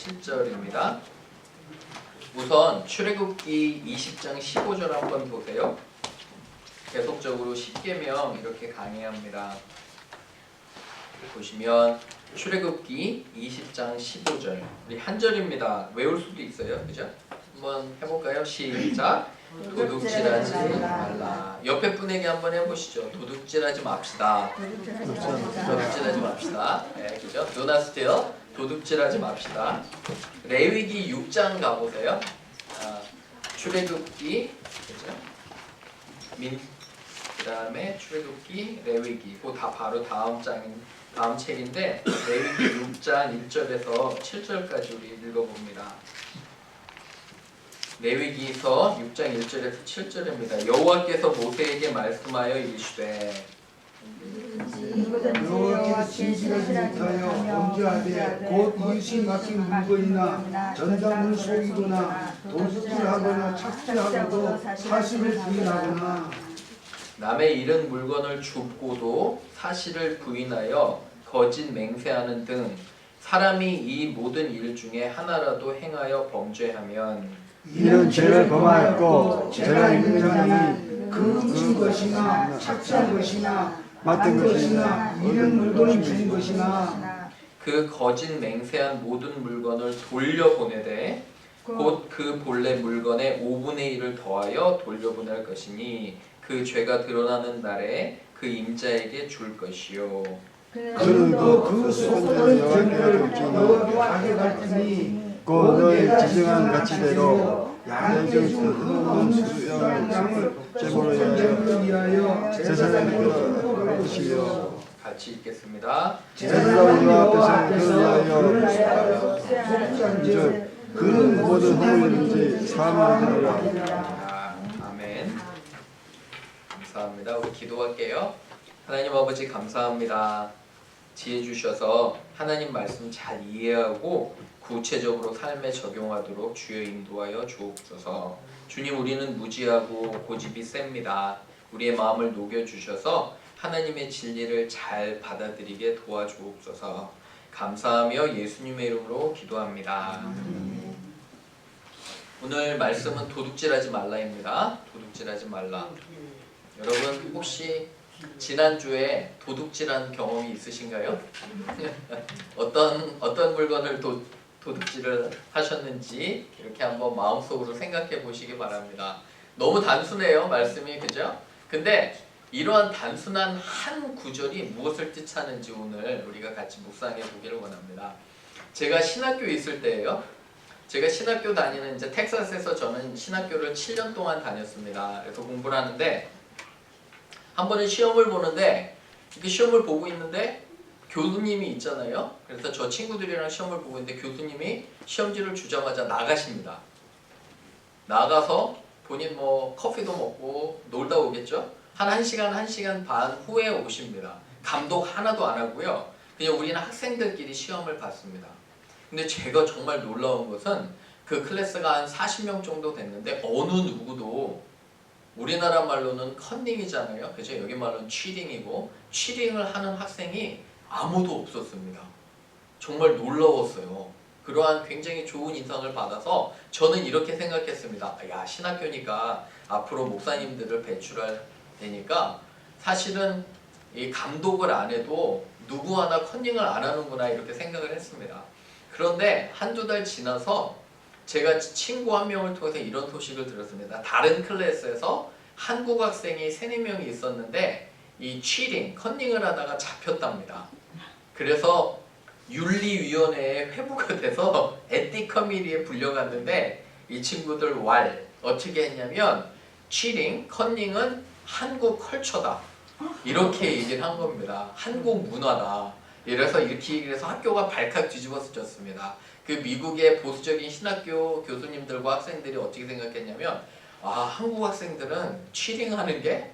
7절입니다. 우선 출애굽기 20장 15절 한번 보세요. 계속적으로 10계명 이렇게 강의합니다. 보시면 출애굽기 20장 15절 우리 한 절입니다. 외울 수도 있어요. 그죠? 한번 해볼까요? 시작! 도둑질하지 말라. 옆에 분에게 한번 해보시죠. 도둑질하지 맙시다. 도둑질하지 맙시다. 네, 그죠? Do not steal. 도둑질하지 맙시다. 레위기 6장 가보세요. 출애굽기, 그죠? 그 다음에 출애굽기, 레위기. 그거 다 바로 다음 책인데 레위기 6장 1절에서 7절까지 우리 읽어봅니다. 레위기서 6장 1절에서 7절입니다. 여호와께서 모세에게 말씀하여 이르시되 여호와께서 진실하지 못하여 범죄하되 곧 이웃이 맡긴 물건이나 전당을 속이거나 도둑질하거나 착취하고도 사실을 부인하거나 남의 잃은 물건을 줍고도 사실을 부인하여 거짓 맹세하는 등 사람이 이 모든 일 중에 하나라도 행하여 범죄하면 이는 죄를 범하였고 죄가 있는 자는 그 훔친 것이나 착취한 것이나 맡은 것이나 잃은 물건을 준 것이나 그 거짓 맹세한 모든 물건을 돌려보내되 곧 그 본래 물건의 5분의 1을 더하여 돌려보낼 것이니 그 죄가 드러나는 날에 그 임자에게 줄 것이요. 그는 또 그 속된 재물을 여호와께 가져갈 테니 곧 너의 지정한 가치대로 양정수 수양을 양을 제물로 속된 위하여 제사장에게 드리시려. 같이 읽겠습니다. 제사장과 앞에서 그를 위하여 속잔즉 그는 모든 허물인지 사함을 드리라. 아멘. 감사합니다. 우리 기도할게요. 하나님 아버지 감사합니다. 지혜 주셔서 하나님 말씀 잘 이해하고 구체적으로 삶에 적용하도록 주여 인도하여 주옵소서. 주님, 우리는 무지하고 고집이 셉니다. 우리의 마음을 녹여주셔서 하나님의 진리를 잘 받아들이게 도와주옵소서. 감사하며 예수님의 이름으로 기도합니다. 오늘 말씀은 도둑질하지 말라입니다. 도둑질하지 말라. 여러분 혹시 지난주에 도둑질한 경험이 있으신가요? 어떤 물건을 도둑질을 하셨는지 이렇게 한번 마음속으로 생각해 보시기 바랍니다. 너무 단순해요, 말씀이. 그죠? 근데 이러한 단순한 한 구절이 무엇을 뜻하는지 오늘 우리가 같이 묵상해 보기를 원합니다. 제가 신학교에 있을 때예요. 제가 신학교 다니는 이제 텍사스에서 저는 신학교를 7년 동안 다녔습니다. 그래서 공부를 하는데 한 번은 시험을 보는데 이렇게 시험을 보고 있는데 교수님이 있잖아요. 그래서 저 친구들이랑 시험을 보고 있는데 교수님이 시험지를 주자마자 나가십니다. 나가서 본인 뭐 커피도 먹고 놀다 오겠죠. 한 1시간 반 후에 오십니다. 감독 하나도 안 하고요. 그냥 우리는 학생들끼리 시험을 봤습니다. 근데 제가 정말 놀라운 것은 그 클래스가 한 40명 정도 됐는데 어느 누구도 우리나라 말로는 컨닝이잖아요. 그죠? 여기 말로는 치팅이고 치팅을 하는 학생이 아무도 없었습니다. 정말 놀라웠어요. 그러한 굉장히 좋은 인상을 받아서 저는 이렇게 생각했습니다. 야, 신학교니까 앞으로 목사님들을 배출할 테니까 사실은 이 감독을 안 해도 누구 하나 컨닝을 안 하는구나 이렇게 생각을 했습니다. 그런데 한두 달 지나서 제가 친구 한 명을 통해서 이런 소식을 들었습니다. 다른 클래스에서 한국 학생이 3-4명이 있었는데 이 치팅, 컨닝을 하다가 잡혔답니다. 그래서 윤리위원회에 회부가 돼서 에틱 커미티에 불려갔는데 이 친구들 어떻게 했냐면 치팅, 컨닝은 한국 컬처다. 이렇게 얘기를 한 겁니다. 한국 문화다. 이래서 이렇게 얘기를 해서 학교가 발칵 뒤집어졌습니다. 그 미국의 보수적인 신학교 교수님들과 학생들이 어떻게 생각했냐면 한국 학생들은 치팅하는 게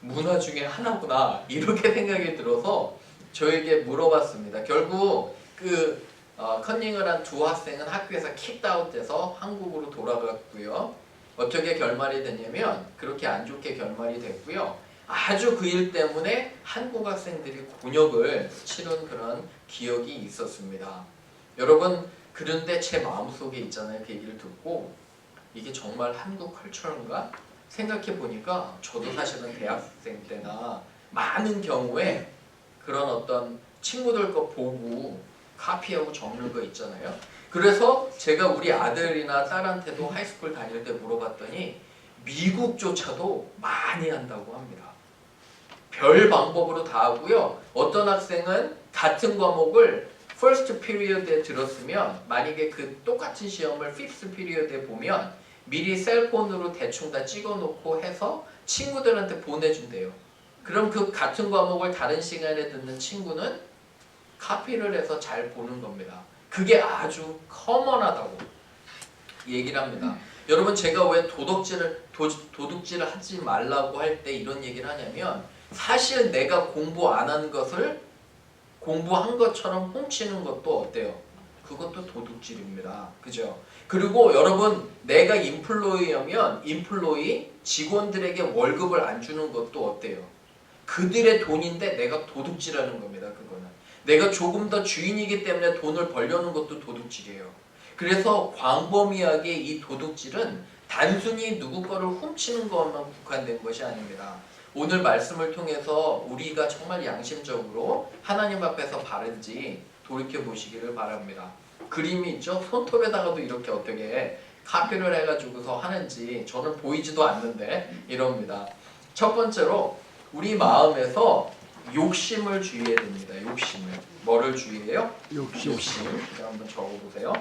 문화 중에 하나구나 이렇게 생각이 들어서 저에게 물어봤습니다. 결국 그 컨닝을 한 두 학생은 학교에서 킥아웃돼서 한국으로 돌아갔고요. 어떻게 결말이 됐냐면 그렇게 안 좋게 결말이 됐고요. 아주 그 일 때문에 한국 학생들이 곤욕을 치른 그런 기억이 있었습니다. 여러분 그런데 제 마음속에 있잖아요. 그 얘기를 듣고 이게 정말 한국 컬처인가 생각해 보니까 저도 사실은 대학생 때나 많은 경우에 그런 어떤 친구들 거 보고 카피하고 적는 거 있잖아요. 그래서 제가 우리 아들이나 딸한테도 하이스쿨 다닐 때 물어봤더니 미국조차도 많이 한다고 합니다. 별 방법으로 다 하고요. 어떤 학생은 같은 과목을 first period에 들었으면 만약에 그 똑같은 시험을 fifth period에 보면 미리 셀폰으로 대충 다 찍어놓고 해서 친구들한테 보내준대요. 그럼 그 같은 과목을 다른 시간에 듣는 친구는 카피를 해서 잘 보는 겁니다. 그게 아주 커먼하다고 얘기를 합니다. 여러분 제가 왜 도둑질을 하지 말라고 할 때 이런 얘기를 하냐면 사실 내가 공부 안 한 것을 공부한 것처럼 훔치는 것도 어때요? 그것도 도둑질입니다. 그죠? 그리고 여러분 내가 인플로이어면 인플로이 직원들에게 월급을 안 주는 것도 어때요? 그들의 돈인데 내가 도둑질하는 겁니다. 그거는. 내가 조금 더 주인이기 때문에 돈을 벌려는 것도 도둑질이에요. 그래서 광범위하게 이 도둑질은 단순히 누구 거를 훔치는 것만 국한된 것이 아닙니다. 오늘 말씀을 통해서 우리가 정말 양심적으로 하나님 앞에서 바른지 돌이켜 보시기를 바랍니다. 그림이 있죠? 손톱에다가도 이렇게 어떻게 카피를 해가지고서 하는지 저는 보이지도 않는데 이럽니다. 첫 번째로 우리 마음에서 욕심을 주의해야 됩니다. 욕심을. 뭐를 주의해요? 욕심. 한번 적어보세요.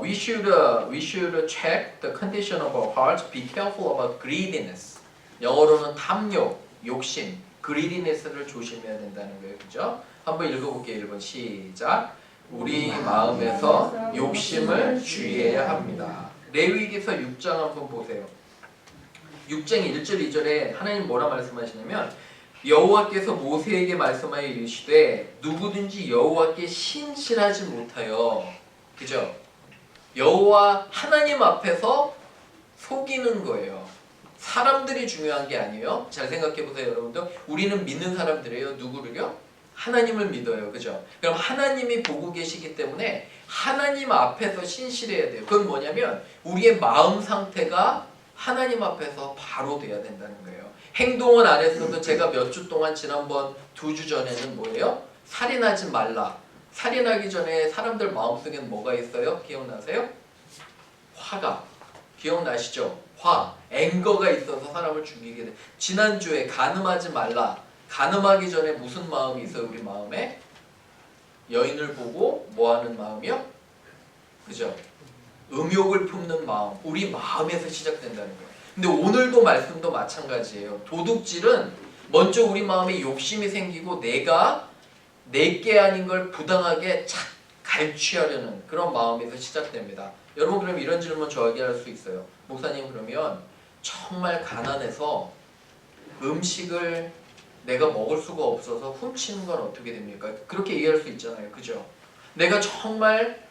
We should check the condition of our hearts. Be careful about greediness. 영어로는 탐욕, 욕심, greediness를 조심해야 된다는 거예요. 그죠? 한번 읽어볼게요. 1번 시작. 우리 마음에서 욕심을 주의해야 합니다. 레위기서 6장 한번 보세요. 6장 1절 2절에 하나님 뭐라 말씀하시냐면 여호와께서 모세에게 말씀하여 이르시되 누구든지 여호와께 신실하지 못하여 그죠? 여호와 하나님 앞에서 속이는 거예요. 사람들이 중요한 게 아니에요. 잘 생각해 보세요, 여러분들. 우리는 믿는 사람들이에요. 누구를요? 하나님을 믿어요. 그죠? 그럼 하나님이 보고 계시기 때문에 하나님 앞에서 신실해야 돼요. 그건 뭐냐면 우리의 마음 상태가 하나님 앞에서 바로 돼야 된다는 거예요. 행동은 안 했어도 제가 몇 주 동안 지난번 2주 전에는 뭐예요? 살인하지 말라. 살인하기 전에 사람들 마음속에는 뭐가 있어요? 기억나세요? 화가. 기억나시죠? 화. 앵거가 있어서 사람을 죽이게 돼. 지난주에 간음하지 말라. 간음하기 전에 무슨 마음이 있어요? 우리 마음에? 여인을 보고 뭐하는 마음이요? 그죠? 음욕을 품는 마음. 우리 마음에서 시작된다는 거예요. 근데 오늘도 말씀도 마찬가지예요. 도둑질은 먼저 우리 마음에 욕심이 생기고 내가 내게 아닌 걸 부당하게 착 갈취하려는 그런 마음에서 시작됩니다. 여러분 그럼 이런 질문 저에게 할 수 있어요. 목사님 그러면 정말 가난해서 음식을 내가 먹을 수가 없어서 훔치는 건 어떻게 됩니까? 그렇게 이해할 수 있잖아요. 그죠? 내가 정말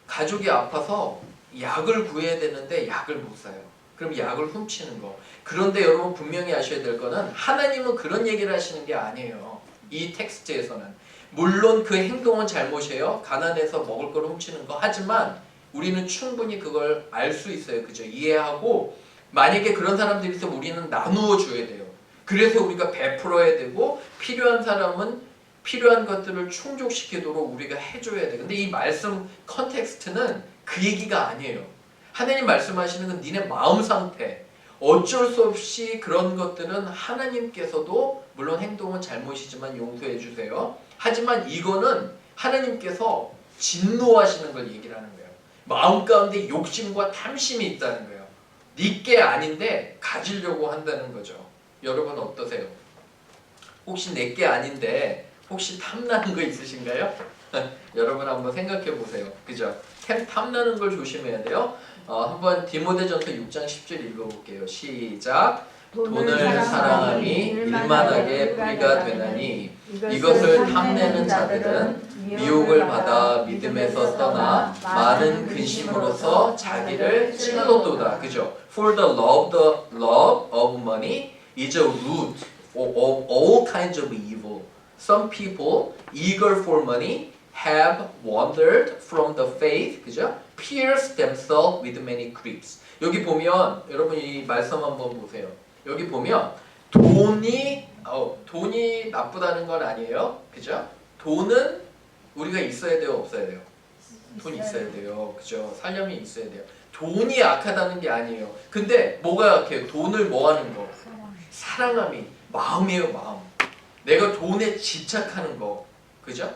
가족이 아파서 약을 구해야 되는데 약을 못 사요. 그럼 약을 훔치는 거. 그런데 여러분 분명히 아셔야 될 거는 하나님은 그런 얘기를 하시는 게 아니에요. 이 텍스트에서는. 물론 그 행동은 잘못이에요. 가난해서 먹을 걸 훔치는 거. 하지만 우리는 충분히 그걸 알 수 있어요. 그죠? 이해하고 만약에 그런 사람들이 있으면 우리는 나누어 줘야 돼요. 그래서 우리가 베풀어야 되고 필요한 사람은 필요한 것들을 충족시키도록 우리가 해줘야 돼. 근데 이 말씀 컨텍스트는 그 얘기가 아니에요. 하나님 말씀하시는 건 니네 마음 상태. 어쩔 수 없이 그런 것들은 하나님께서도 물론 행동은 잘못이지만 용서해 주세요. 하지만 이거는 하나님께서 진노하시는 걸 얘기를 하는 거예요. 마음 가운데 욕심과 탐심이 있다는 거예요. 니께 아닌데 가지려고 한다는 거죠. 여러분 어떠세요? 혹시 내게 아닌데 혹시 탐나는 거 있으신가요? 여러분 한번 생각해 보세요. 그죠? 탐나는 걸 조심해야 돼요. 한번 디모데전서 6장 10절 읽어볼게요. 시작. 돈을 사랑함이 일만하게 뿌리가 되나니 이것을 탐내는 자들은 미혹을 받아 믿음에서 떠나 많은 근심으로서 자기를 찔러도다. 그죠? For the love of money is a root of all kinds of evil. Some people eager for money have wandered from the faith, 그죠? pierced themselves with many griefs. 여기 보면 여러분 이 말씀 한번 보세요. 여기 보면 돈이 나쁘다는 건 아니에요, 그죠? 돈은 우리가 있어야 돼요, 없어야 돼요? 돈이 있어야 돼요, 그죠? 살림이 있어야 돼요. 돈이 악하다는 게 아니에요. 근데 뭐가 약해요? 돈을 뭐 하는 거? 사랑함이 마음이에요, 마음. 내가 돈에 집착하는 거, 그죠?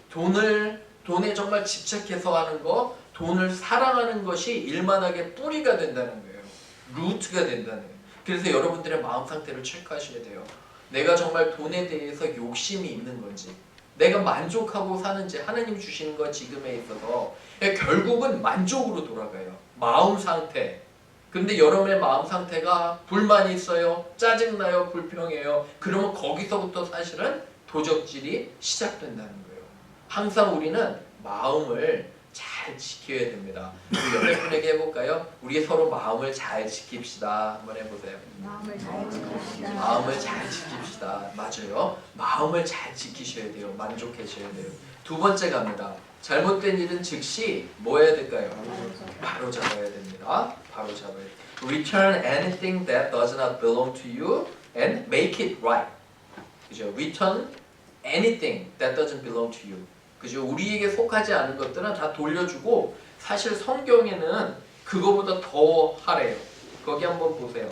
돈에 정말 집착해서 하는 거, 돈을 사랑하는 것이 일만하게 뿌리가 된다는 거예요. 루트가 된다는 거예요. 그래서 여러분들의 마음 상태를 체크하셔야 돼요. 내가 정말 돈에 대해서 욕심이 있는 건지, 내가 만족하고 사는지, 하나님 주시는 것 지금에 있어서 결국은 만족으로 돌아가요. 마음 상태. 근데 여러분의 마음 상태가 불만이 있어요, 짜증나요, 불평해요. 그러면 거기서부터 사실은 도적질이 시작된다는 거예요. 항상 우리는 마음을 잘 지켜야 됩니다. 우리 옆에 분에게 해볼까요? 우리 서로 마음을 잘 지킵시다. 한번 해보세요. 마음을 잘 지킵시다. 마음을 잘 지킵시다. 맞아요. 마음을 잘 지키셔야 돼요. 만족하셔야 돼요. 두 번째 갑니다. 잘못된 일은 즉시 뭐 해야 될까요? 바로 잡아야 됩니다. 바로 잡아야 돼요. Return anything that does not belong to you and make it right. 그죠? Return anything that doesn't belong to you. 그죠? 우리에게 속하지 않은 것들은 다 돌려주고, 사실 성경에는 그거보다 더 하래요. 거기 한번 보세요.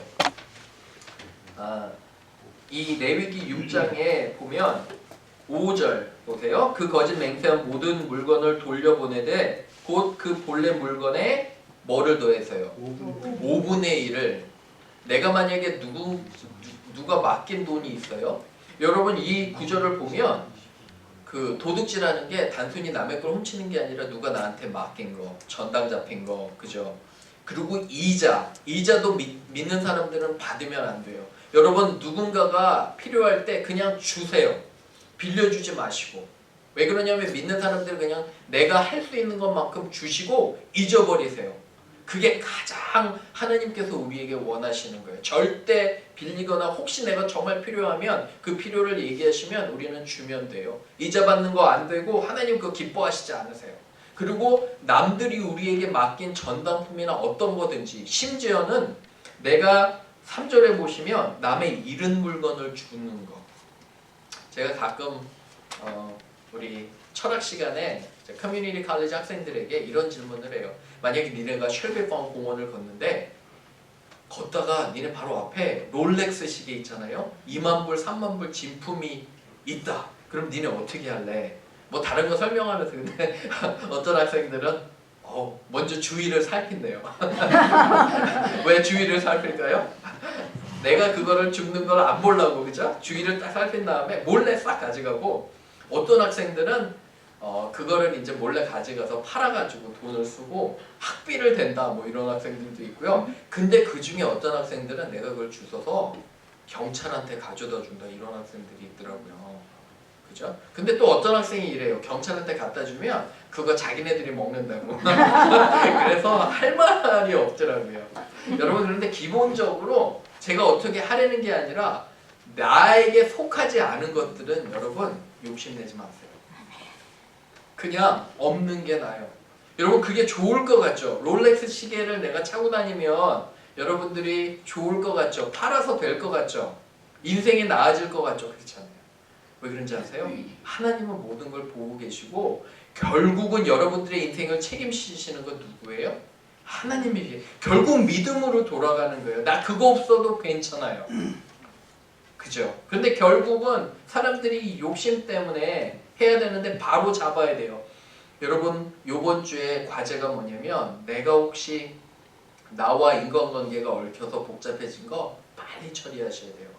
이 레위기 6장에 보면 5절 보세요. 그 거짓 맹세한 모든 물건을 돌려보내되 곧 그 본래 물건에 뭐를 더해서요? 5분의 1을. 내가 만약에 누가 맡긴 돈이 있어요. 여러분 이 구절을 보면 그 도둑질하는 게 단순히 남의 걸 훔치는 게 아니라 누가 나한테 맡긴 거, 전당 잡힌 거, 그죠? 그리고 이자도 믿는 사람들은 받으면 안 돼요. 여러분 누군가가 필요할 때 그냥 주세요. 빌려주지 마시고. 왜 그러냐면 믿는 사람들은 그냥 내가 할 수 있는 것만큼 주시고 잊어버리세요. 그게 가장 하나님께서 우리에게 원하시는 거예요. 절대 빌리거나 혹시 내가 정말 필요하면 그 필요를 얘기하시면 우리는 주면 돼요. 이자 받는 거 안 되고 하나님 그거 기뻐하시지 않으세요. 그리고 남들이 우리에게 맡긴 전당품이나 어떤 거든지, 심지어는 내가 3절에 보시면 남의 잃은 물건을 주는 거. 제가 가끔 우리 철학 시간에 커뮤니티 칼리지 학생들에게 이런 질문을 해요. 만약에 니네가 쉘베방 공원을 걷는데 걷다가 니네 바로 앞에 롤렉스 시계 있잖아요. 2만 불, 3만 불 진품이 있다. 그럼 니네 어떻게 할래? 뭐 다른 거 설명하면서 근데 어떤 학생들은 먼저 주위를 살핀대요. 왜 주위를 살필까요? 내가 그거를 죽는 걸 안 보려고, 그죠? 주위를 딱 살핀 다음에 몰래 싹 가져가고, 어떤 학생들은 그거를 이제 몰래 가져가서 팔아가지고 돈을 쓰고 학비를 댄다, 뭐 이런 학생들도 있고요. 근데 그 중에 어떤 학생들은 내가 그걸 주워서 경찰한테 가져다 준다, 이런 학생들이 있더라고요. 그죠? 근데 또 어떤 학생이 이래요. 경찰한테 갖다 주면 그거 자기네들이 먹는다고. 그래서 할 말이 없더라고요. 여러분, 그런데 기본적으로 제가 어떻게 하려는 게 아니라 나에게 속하지 않은 것들은 여러분 욕심내지 마세요. 그냥 없는 게 나아요. 여러분 그게 좋을 것 같죠? 롤렉스 시계를 내가 차고 다니면 여러분들이 좋을 것 같죠? 팔아서 될 것 같죠? 인생이 나아질 것 같죠? 그렇지 않아요? 왜 그런지 아세요? 하나님은 모든 걸 보고 계시고 결국은 여러분들의 인생을 책임지시는 건 누구예요? 하나님이에요. 결국 믿음으로 돌아가는 거예요. 나 그거 없어도 괜찮아요. 그죠? 근데 결국은 사람들이 욕심 때문에 해야 되는데 바로 잡아야 돼요. 여러분 요번 주에 과제가 뭐냐면, 내가 혹시 나와 인간관계가 얽혀서 복잡해진 거 빨리 처리하셔야 돼요.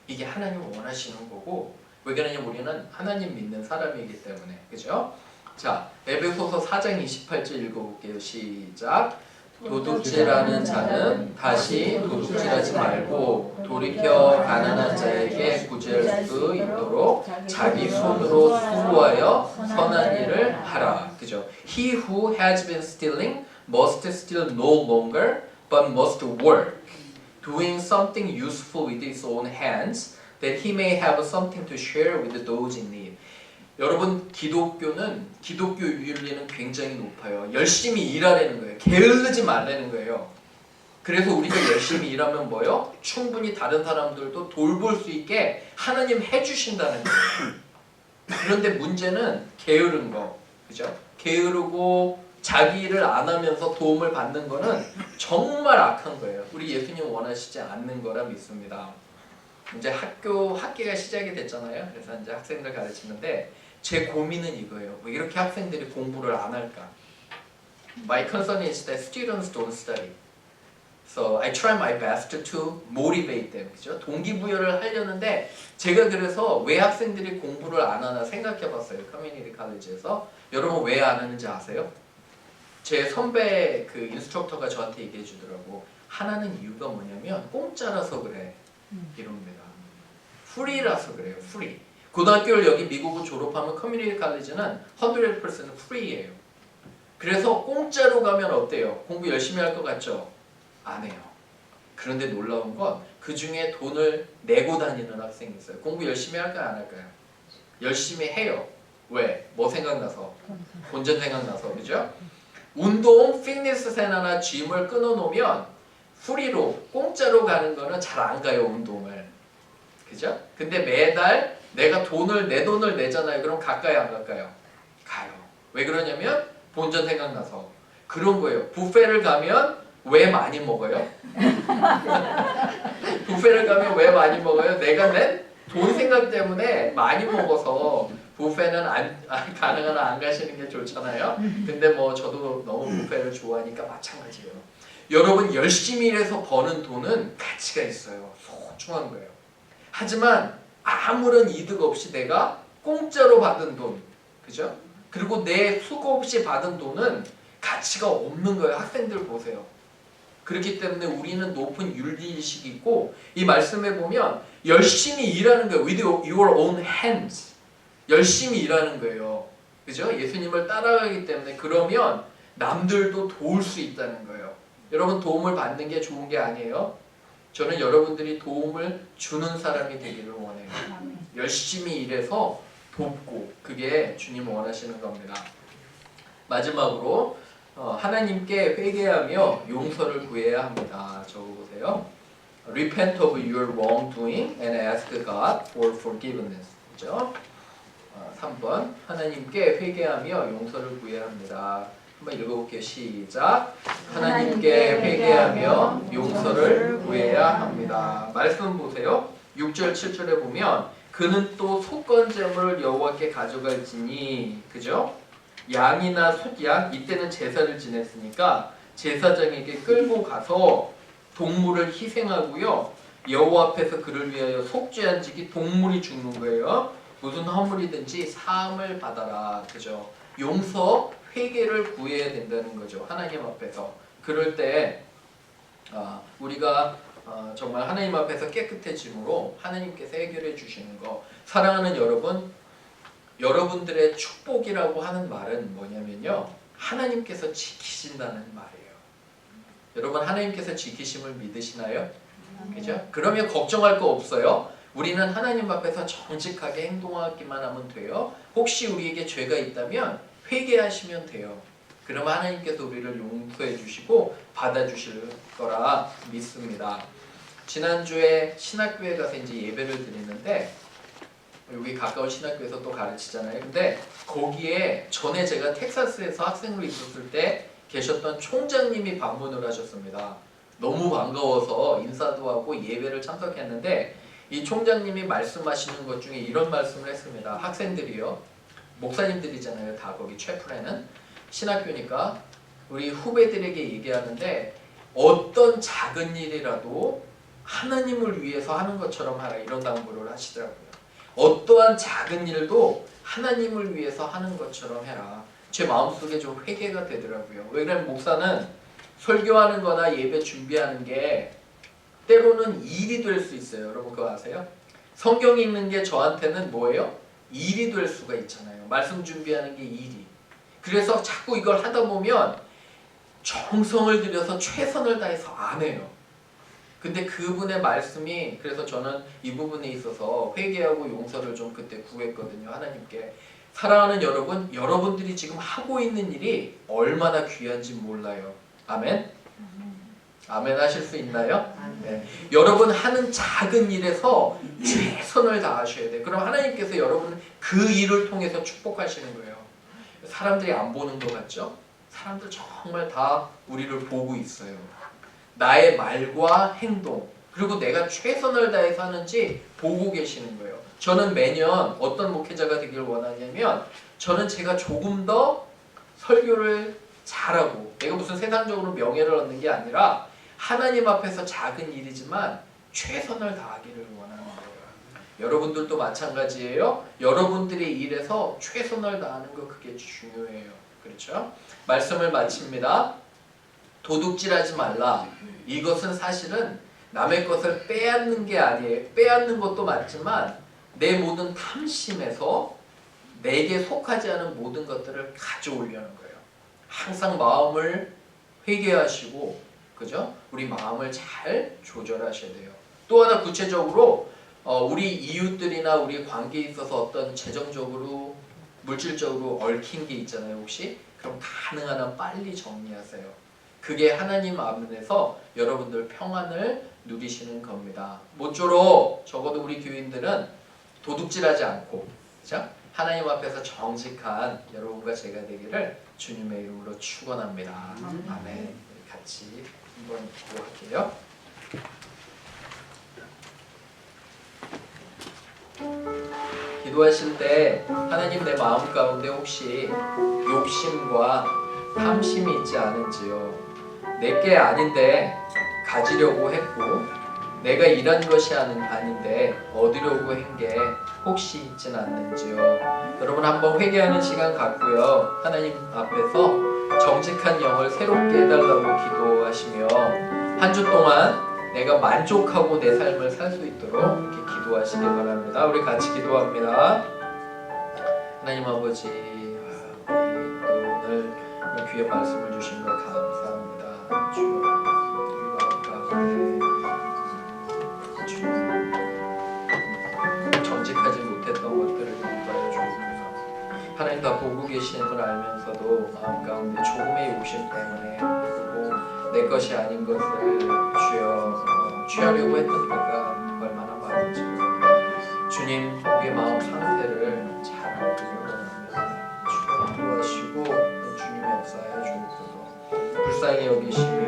이게 하나님 원하시는 거고, 왜 그러냐면 우리는 하나님 믿는 사람이기 때문에. 그죠? 자, 에베소서 4장 28절 읽어볼게요. 시작. 도둑질하는 자는 다시 도둑질하지 말고 돌이켜 가난한 자에게 구제할 수 있도록 자기 손으로 수고하여 선한 일을 하라. 그죠? He who has been stealing must steal no longer, but must work, doing something useful with his own hands, that he may have something to share with those in need. 여러분 기독교는 기독교 윤리는 굉장히 높아요. 열심히 일하라는 거예요. 게으르지 말라는 거예요. 그래서 우리가 열심히 일하면 뭐요? 충분히 다른 사람들도 돌볼 수 있게 하나님 해주신다는 거예요. 그런데 문제는 게으른 거, 그죠? 게으르고 자기 일을 안 하면서 도움을 받는 거는 정말 악한 거예요. 우리 예수님 원하시지 않는 거라 믿습니다. 이제 학기가 시작이 됐잖아요. 그래서 이제 학생들 가르치는데 제 고민은 이거예요. 왜 이렇게 학생들이 공부를 안 할까? My concern is that students don't study. So I try my best to motivate them. 그죠? 동기부여를 하려는데 제가 그래서 왜 학생들이 공부를 안 하나 생각해봤어요. 커뮤니티 칼리지에서. 여러분 왜 안 하는지 아세요? 제 선배 그 인스트럭터가 저한테 얘기해 주더라고. 하나는 이유가 뭐냐면 공짜라서 그래. 이럽니다. 프리라서 그래요. 프리. 고등학교를 여기 미국을 졸업하면 커뮤니티 칼리지는 100% 프리예요. 그래서 공짜로 가면 어때요? 공부 열심히 할 것 같죠? 안 해요. 그런데 놀라운 건 그 중에 돈을 내고 다니는 학생이 있어요. 공부 열심히 할까요? 안 할까요? 열심히 해요. 왜? 뭐 생각나서? 본전 생각나서. 그죠? 운동, 피트니스 센터나 짐을 끊어놓으면 프리로, 공짜로 가는 거는 잘 안 가요. 운동을. 그죠? 근데 매달 내가 내 돈을 내잖아요. 그럼 갈까요? 안 갈까요? 가요. 왜 그러냐면 본전 생각나서. 그런 거예요. 뷔페를 가면 왜 많이 먹어요? 뷔페를 가면 왜 많이 먹어요? 내가 낸 돈 생각 때문에 많이 먹어서 뷔페는 가능한 한 안 가시는 게 좋잖아요. 근데 뭐 저도 너무 뷔페를 좋아하니까 마찬가지예요. 여러분 열심히 일해서 버는 돈은 가치가 있어요. 소중한 거예요. 하지만 아무런 이득 없이 내가 공짜로 받은 돈, 그죠? 그리고 내 수고 없이 받은 돈은 가치가 없는 거예요. 학생들 보세요. 그렇기 때문에 우리는 높은 윤리의식이 있고 이 말씀에 보면 열심히 일하는 거예요. With your own hands. 열심히 일하는 거예요. 그죠? 예수님을 따라가기 때문에 그러면 남들도 도울 수 있다는 거예요. 여러분 도움을 받는 게 좋은 게 아니에요. 저는 여러분들이 도움을 주는 사람이 되기를 원해요. 열심히 일해서 돕고 그게 주님 원하시는 겁니다. 마지막으로 하나님께 회개하며 용서를 구해야 합니다. 적어보세요. Repent of your wrongdoing and ask God for forgiveness. 그죠? 3번 하나님께 회개하며 용서를 구해야 합니다. 한번 읽어볼게요. 시작. 하나님께 회개하며 용서를 구해야 합니다. 말씀 보세요. 6절 7절에 보면 그는 또 속건제물을 여호와께 가져갈지니 그죠? 양이나 숫양 이때는 제사를 지냈으니까 제사장에게 끌고 가서 동물을 희생하고요. 여호와 앞에서 그를 위하여 속죄한 지기 동물이 죽는 거예요. 무슨 허물이든지 사함을 받아라. 그죠? 용서, 회개를 구해야 된다는 거죠. 하나님 앞에서. 그럴 때 우리가 정말 하나님 앞에서 깨끗해짐으로 하나님께서 해결해 주시는 거. 사랑하는 여러분, 여러분들의 축복이라고 하는 말은 뭐냐면요. 하나님께서 지키신다는 말이에요. 여러분 하나님께서 지키심을 믿으시나요? 그죠? 그러면 걱정할 거 없어요. 우리는 하나님 앞에서 정직하게 행동하기만 하면 돼요. 혹시 우리에게 죄가 있다면 회개하시면 돼요. 그러면 하나님께서 우리를 용서해 주시고 받아주실 거라 믿습니다. 지난주에 신학교에 가서 이제 예배를 드리는데 여기 가까운 신학교에서 또 가르치잖아요. 근데 거기에 전에 제가 텍사스에서 학생으로 있었을 때 계셨던 총장님이 방문을 하셨습니다. 너무 반가워서 인사도 하고 예배를 참석했는데 이 총장님이 말씀하시는 것 중에 이런 말씀을 했습니다. 학생들이요. 목사님들이잖아요. 다 거기 채플에는. 신학교니까 우리 후배들에게 얘기하는데 어떤 작은 일이라도 하나님을 위해서 하는 것처럼 하라. 이런 당부를 하시더라고요. 어떠한 작은 일도 하나님을 위해서 하는 것처럼 해라. 제 마음속에 좀 회개가 되더라고요. 왜 그러면 목사는 설교하는 거나 예배 준비하는 게 때로는 일이 될 수 있어요. 여러분 그거 아세요? 성경 읽는 게 저한테는 뭐예요? 일이 될 수가 있잖아요. 말씀 준비하는 게 일이. 그래서 자꾸 이걸 하다 보면 정성을 들여서 최선을 다해서 안 해요. 근데 그분의 말씀이 그래서 저는 이 부분에 있어서 회개하고 용서를 좀 그때 구했거든요. 하나님께 사랑하는 여러분, 여러분들이 지금 하고 있는 일이 얼마나 귀한지 몰라요. 아멘? 아멘 하실 수 있나요? 네. 여러분 하는 작은 일에서 최선을 다하셔야 돼요. 그럼 하나님께서 여러분 그 일을 통해서 축복하시는 거예요. 사람들이 안 보는 것 같죠? 사람들 정말 다 우리를 보고 있어요. 나의 말과 행동, 그리고 내가 최선을 다해서 하는지 보고 계시는 거예요. 저는 매년 어떤 목회자가 되길 원하냐면, 저는 제가 조금 더 설교를 잘하고, 내가 무슨 세상적으로 명예를 얻는 게 아니라 하나님 앞에서 작은 일이지만 최선을 다하기를 원하는 거예요. 여러분들도 마찬가지예요. 여러분들의 일에서 최선을 다하는 거, 그게 중요해요. 그렇죠? 말씀을 마칩니다. 도둑질하지 말라. 이것은 사실은 남의 것을 빼앗는 게 아니에요. 빼앗는 것도 맞지만 내 모든 탐심에서 내게 속하지 않은 모든 것들을 가져오려는 거예요. 항상 마음을 회개하시고, 그죠? 우리 마음을 잘 조절하셔야 돼요. 또 하나 구체적으로 우리 이웃들이나 우리 관계에 있어서 어떤 재정적으로, 물질적으로 얽힌 게 있잖아요. 혹시? 그럼 가능한 한 빨리 정리하세요. 그게 하나님 안에서 여러분들 평안을 누리시는 겁니다. 모쪼록 적어도 우리 교인들은 도둑질하지 않고, 그죠? 하나님 앞에서 정직한 여러분과 제가 되기를 주님의 이름으로 축원합니다. 아멘. 같이 한번 기도할게요. 기도하실 때 하나님, 내 마음 가운데 혹시 욕심과 탐심이 있지 않은지요. 내게 아닌데 가지려고 했고, 내가 일한 것이 아닌데 얻으려고 한 게 혹시 있진 않는지요. 여러분 한번 회개하는 시간 갖고요, 하나님 앞에서 정직한 영을 새롭게 해달라고 기도하시며 한 주 동안 내가 만족하고 내 삶을 살 수 있도록 이렇게 기도하시기 바랍니다. 우리 같이 기도합니다. 하나님 아버지, 우리 또 오늘 귀한 말씀을 주신 것 감사합니다. 주여, 우리 마음 가운데 정직하지 못했던 것들을 용서해 주옵소서. 하나님 다 보고 계시는 걸 알면서도 마음 가운데 조금의 욕심 때문에, 그리고 내 것이 아닌 것을 주여 취하려고 했던 때가 얼마나 많은지요. 주님, 우리의 마음 상태를 잘 알기 원합니다. 주여 인도하시고 주님의 역사에 주옵소서. 불쌍히 여기시며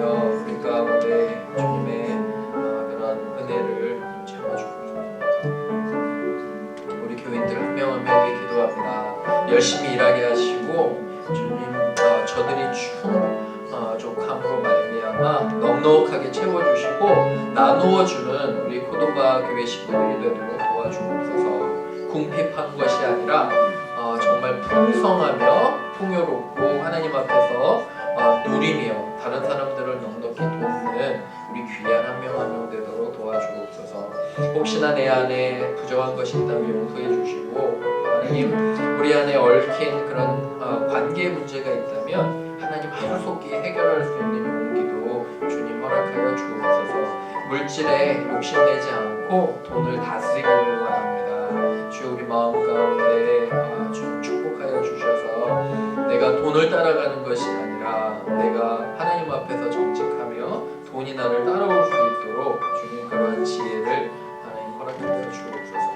우리 가운데 주님의 그런 은혜를 채워주옵소서. 우리 교인들 한 명 한 명에게 기도합니다. 열심히 일하게 하시고 주님, 저들이 충족함으로 말미암아 넉넉하게 채워주시고 나누어주는 우리 코도바 교회 식구들이 되도록 도와주옵소서. 궁핍한 것이 아니라 정말 풍성하며 풍요롭고 하나님 앞에서 누리며 다른 사람들을 넉넉히 돕는 우리 귀한 한 명 한 명 되도록 도와주옵소서. 혹시나 내 안에 부정한 것이 있다면 용서해 주시고, 하나님 우리 안에 얽힌 그런 관계 문제가 있다면 하나님 하루속히 해결할 수 있는 용기도 주님 허락하여 주옵소서. 물질에 욕심내지 않고 돈을 다스리기를 원합니다. 주여, 우리 마음 가운데 좀 축복하여 주셔서 내가 돈을 따라가는 것이 아니라 내가 하나님 앞에서 정직하며 돈이 나를 따라올 수 있도록 주님 그러한 지혜를 하나님 허락하여 주옵소서.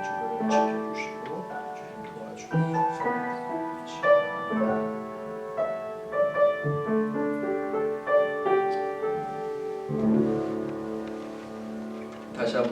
주를 지켜주시고 주님 도와주옵소서. 다시 한번